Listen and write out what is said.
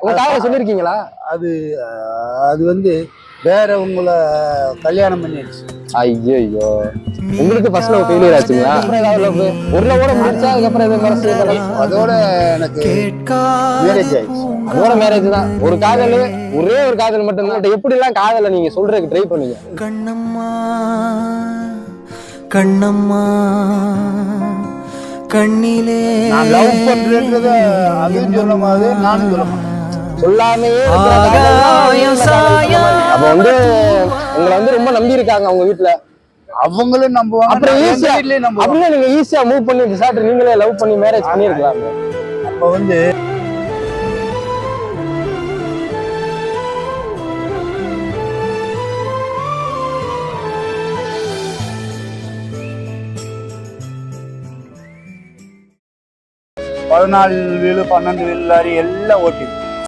உங்க காதல சொல்லிருக்கீங்களா? அது அது வந்து வேற உங்களை கல்யாணம் பண்ணிடுச்சு. ஐயோ, உங்களுக்கு ஃபர்ஸ்ட் லவ் ஃபெயிலியர் ஆச்சுங்களா? அப்புறம் ஏதாவது லவ் ஒரு லவோட முடிச்சா அதுக்கப்புறம் எது மனசு? அதோட எனக்கு மேரேஜ் ஆயிடுச்சு. அதோட மேரேஜ் தான். ஒரு காதல், ஒரே ஒரு காதல் மட்டும்தான். எப்படி எல்லாம் காதலை நீங்க சொல்றதுக்கு ட்ரை பண்ணீங்க? கண்ணம்மா கண்ணம்மா கண்ணிலே நான் லவ் பண்றேன்றத அதுவும் சொல்ல மாதிரி நானும் சொல்ல மாட்டேன். சொல்லாமையே அப்ப வந்து உங்களை வந்து ரொம்ப நம்பி இருக்காங்க அவங்க வீட்டுல. அவங்களும் நம்புவாங்க, அப்புறம் ஈஸியா நம்புவாங்க. அப்படியே நீங்க ஈஸியா மூவ் பண்ணி டிசைட் நீங்களே லவ் பண்ணி மேரேஜ் பண்ணிருக்கலாம். அப்ப வந்து பதினாலு வீலு 12 வீல் லாரி எல்லாம் ஓட்டி